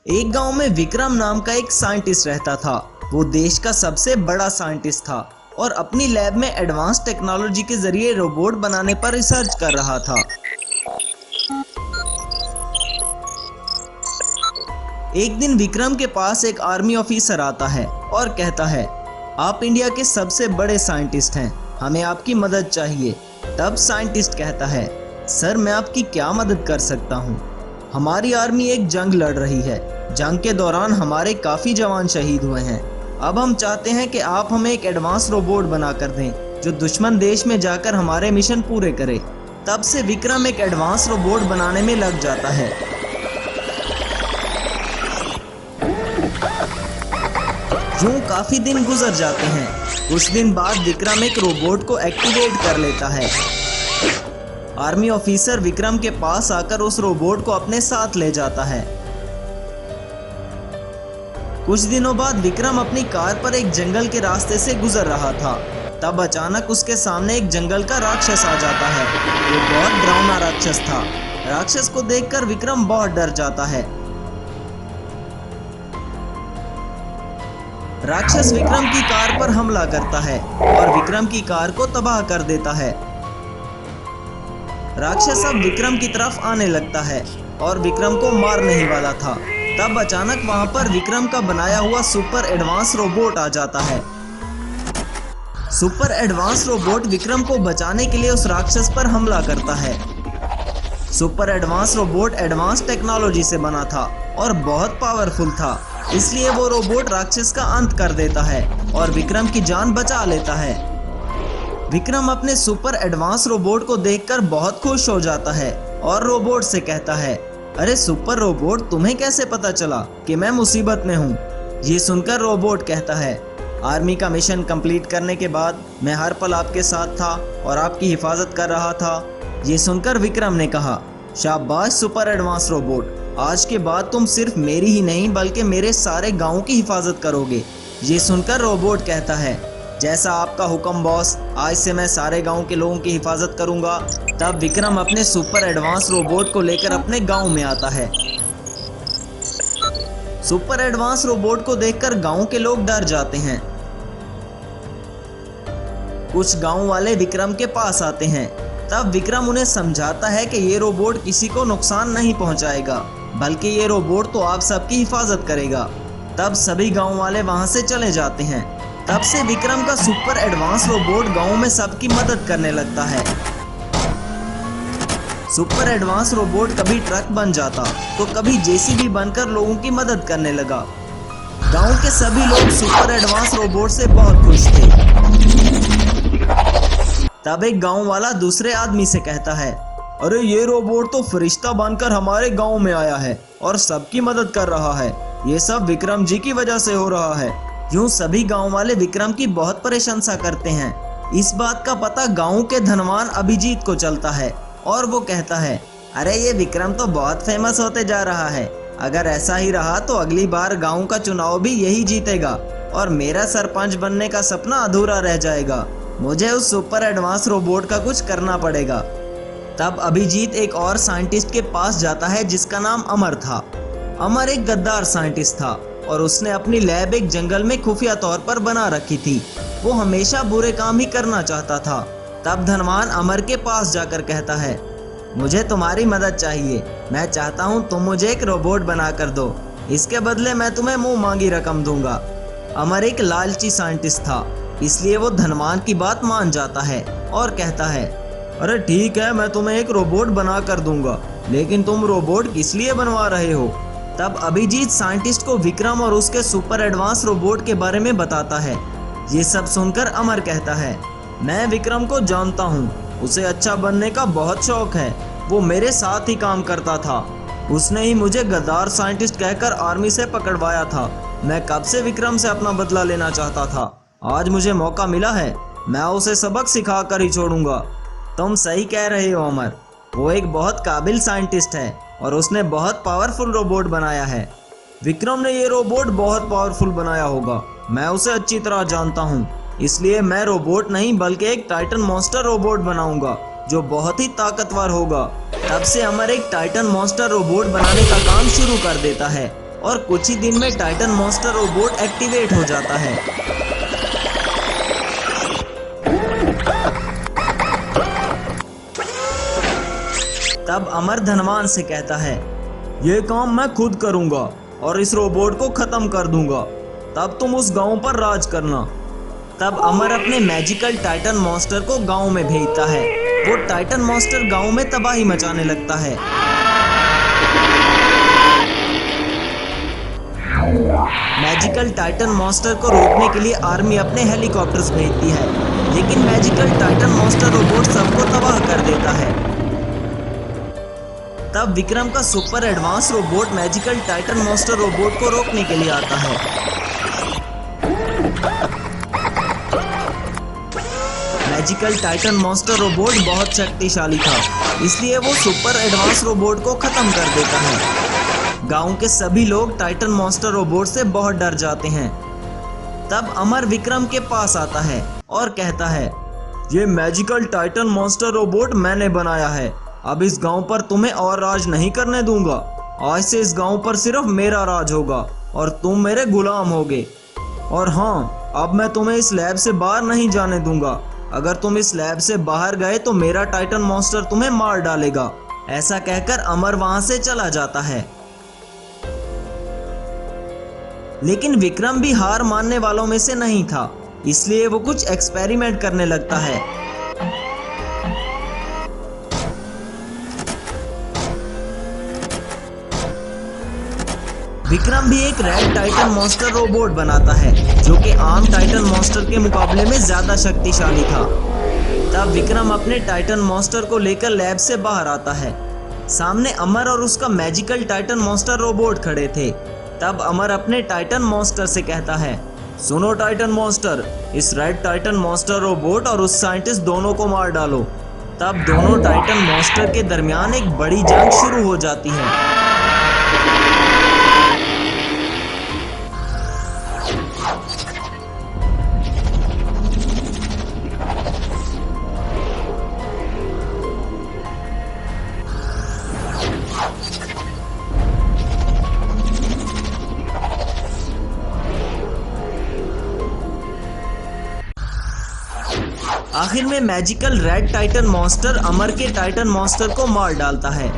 एक गांव में विक्रम नाम का एक साइंटिस्ट रहता था। वो देश का सबसे बड़ा साइंटिस्ट था और अपनी लैब में एडवांस टेक्नोलॉजी के जरिए रोबोट बनाने पर रिसर्च कर रहा था। एक दिन विक्रम के पास एक आर्मी ऑफिसर आता है और कहता है, आप इंडिया के सबसे बड़े साइंटिस्ट हैं, हमें आपकी मदद चाहिए। तब साइंटिस्ट कहता है, सर मैं आपकी क्या मदद कर सकता हूँ। हमारी आर्मी एक जंग लड़ रही है, जंग के दौरान हमारे काफ़ी जवान शहीद हुए हैं। अब हम चाहते हैं कि आप हमें एक एडवांस रोबोट बना कर दें जो दुश्मन देश में जाकर हमारे मिशन पूरे करे। तब से विक्रम एक एडवांस रोबोट बनाने में लग जाता है। यूं काफ़ी दिन गुजर जाते हैं। कुछ दिन बाद विक्रम एक रोबोट को एक्टिवेट कर लेता है। आर्मी ऑफिसर विक्रम के पास आकर उस रोबोट को अपने साथ ले जाता है। कुछ दिनों बाद विक्रम अपनी कार पर एक जंगल के रास्ते से गुजर रहा था। तब अचानक उसके सामने एक जंगल का राक्षस आ जाता है। वो बहुत डरावना राक्षस था। राक्षस को देखकर विक्रम बहुत डर जाता है। राक्षस विक्रम की कार पर हमला करता है और विक्रम की कार को तबाह कर देता है। राक्षस अब विक्रम की तरफ आने लगता है और विक्रम को मारने ही वाला था। तब अचानक वहां पर विक्रम का बनाया हुआ सुपर एडवांस रोबोट आ जाता है। सुपर एडवांस रोबोट विक्रम को बचाने के लिए उस राक्षस पर हमला करता है। Super advance robot advance technology से बना था और बहुत पावरफुल था, इसलिए वो रोबोट राक्षस का अंत कर देता है और विक्रम की जान बचा लेता है। विक्रम अपने सुपर एडवांस रोबोट को देखकर बहुत खुश हो जाता है और रोबोट से कहता है, अरे सुपर रोबोट, तुम्हें कैसे पता चला कि मैं मुसीबत में हूँ। ये सुनकर रोबोट कहता है, आर्मी का मिशन कंप्लीट करने के बाद मैं हर पल आपके साथ था और आपकी हिफाजत कर रहा था। ये सुनकर विक्रम ने कहा, शाबाश सुपर एडवांस रोबोट, आज के बाद तुम सिर्फ मेरी ही नहीं बल्कि मेरे सारे गाँव की हिफाजत करोगे। ये सुनकर रोबोट कहता है, जैसा आपका हुक्म बॉस, आज से मैं सारे गांव के लोगों की हिफाजत करूंगा। तब विक्रम अपने सुपर एडवांस रोबोट को लेकर अपने गांव में आता है। सुपर एडवांस रोबोट को देखकर गांव के लोग डर जाते हैं। कुछ गांव वाले विक्रम के पास आते हैं। तब विक्रम उन्हें समझाता है कि ये रोबोट किसी को नुकसान नहीं पहुंचाएगा, बल्कि ये रोबोट तो आप सबकी हिफाजत करेगा। तब सभी गांव वाले वहां से चले जाते हैं। तब से विक्रम का सुपर एडवांस रोबोट गांव में सबकी मदद करने लगता है। सुपर एडवांस रोबोट कभी ट्रक बन जाता तो कभी जेसीबी बनकर लोगों की मदद करने लगा। गांव के सभी लोग सुपर एडवांस रोबोट से बहुत खुश थे। तब एक गांव वाला दूसरे आदमी से कहता है, अरे ये रोबोट तो फरिश्ता बनकर हमारे गांव में आया है और सबकी मदद कर रहा है। ये सब विक्रम जी की वजह से हो रहा है। यूं सभी गांव वाले विक्रम की बहुत प्रशंसा करते हैं। इस बात का पता गांव के धनवान अभिजीत को चलता है और वो कहता है, अरे ये विक्रम तो बहुत फेमस होते जा रहा है। अगर ऐसा ही रहा तो अगली बार गांव का चुनाव भी यही जीतेगा और मेरा सरपंच बनने का सपना अधूरा रह जाएगा। मुझे उस सुपर एडवांस रोबोट का कुछ करना पड़ेगा। तब अभिजीत एक और साइंटिस्ट के पास जाता है जिसका नाम अमर था। अमर एक गद्दार साइंटिस्ट था और उसने अपनी लैब एक जंगल में खुफिया तौर पर बना रखी थी। वो हमेशा बुरे काम ही करना चाहता था। तब धनवान अमर के पास जाकर कहता है, मुझे तुम्हारी मदद चाहिए। मैं चाहता हूँ तुम मुझे एक रोबोट बना कर दो, इसके बदले मैं तुम्हें मुंह मांगी रकम दूंगा। अमर एक लालची साइंटिस्ट था, इसलिए वो धनवान की बात मान जाता है और कहता है, अरे ठीक है, मैं तुम्हें एक रोबोट बना कर दूंगा, लेकिन तुम रोबोट किस लिए बनवा रहे हो। तब अभिजीत साइंटिस्ट को विक्रम और उसके सुपर एडवांस रोबोट के बारे में बताता है। ये सब सुनकर अमर कहता है, मैं विक्रम को जानता हूँ, उसे अच्छा बनने का बहुत शौक है। वो मेरे साथ ही काम करता था। उसने ही मुझे गद्दार साइंटिस्ट कहकर आर्मी से पकड़वाया था। मैं कब से विक्रम से अपना बदला लेना चाहता था। आज मुझे मौका मिला है, मैं उसे सबक सिखा कर ही छोड़ूंगा। तुम सही कह रहे हो अमर, वो एक बहुत काबिल साइंटिस्ट है और उसने बहुत पावरफुल रोबोट बनाया है। विक्रम ने ये रोबोट बहुत पावरफुल बनाया होगा, मैं उसे अच्छी तरह जानता हूँ। इसलिए मैं रोबोट नहीं बल्कि एक टाइटन मॉन्स्टर रोबोट बनाऊंगा जो बहुत ही ताकतवर होगा। तब से अमर एक टाइटन मॉन्स्टर रोबोट बनाने का काम शुरू कर देता है और कुछ ही दिन में टाइटन मॉन्स्टर रोबोट एक्टिवेट हो जाता है। तब अमर धनवान से कहता है, ये काम मैं खुद करूंगा और इस रोबोट को खत्म कर दूंगा, तब तुम उस गांव पर राज करना। तब अमर अपने मैजिकल टाइटन मॉन्स्टर को गांव में भेजता है। वो टाइटन मॉन्स्टर गांव में तबाही मचाने लगता है। मैजिकल टाइटन मॉन्स्टर को रोकने के लिए आर्मी अपने हेलीकॉप्टर्स भेजती है, लेकिन मैजिकल टाइटन मॉन्स्टर रोबोट सबको तबाह कर देता है। तब विक्रम का super advance robot magical Titan monster robot को रोकने के लिए आता है। मैजिकल टाइटन मॉन्स्टर रोबोट बहुत शक्तिशाली था, इसलिए वो सुपर एडवांस रोबोट को खत्म कर देता है। गांव के सभी लोग टाइटन मॉन्स्टर रोबोट से बहुत डर जाते हैं। तब अमर विक्रम के पास आता है और कहता है, ये मैजिकल टाइटन मॉन्स्टर रोबोट मैंने बनाया है। अब इस गांव पर तुम्हें और राज नहीं करने दूंगा। आज से इस गांव पर सिर्फ मेरा राज होगा और तुम मेरे गुलाम होगे। और हाँ, अब मैं तुम्हें इस लैब से बाहर नहीं जाने दूंगा। अगर तुम इस लैब से बाहर गए तो मेरा टाइटन मॉन्स्टर तुम्हें मार डालेगा। ऐसा कहकर अमर वहां से चला जाता है। लेकिन विक्रम भी हार मानने वालों में से नहीं था, इसलिए वो कुछ एक्सपेरिमेंट करने लगता है। विक्रम भी एक रेड टाइटन मॉन्स्टर रोबोट बनाता है, जो कि आम टाइटन मॉन्स्टर के मुकाबले में ज्यादा शक्तिशाली था। तब विक्रम अपने टाइटन मॉन्स्टर को लेकर लैब से बाहर आता है। सामने अमर और उसका मैजिकल टाइटन मॉन्स्टर रोबोट खड़े थे। तब अमर अपने टाइटन मॉन्स्टर से कहता है, सुनो टाइटन मॉन्स्टर, इस रेड टाइटन मॉन्स्टर रोबोट और उस साइंटिस्ट दोनों को मार डालो। तब दोनों टाइटन मॉन्स्टर के दरमियान एक बड़ी जंग शुरू हो जाती है। आखिर में मैजिकल रेड टाइटन मॉन्स्टर अमर के टाइटन मॉन्स्टर को मार डालता है।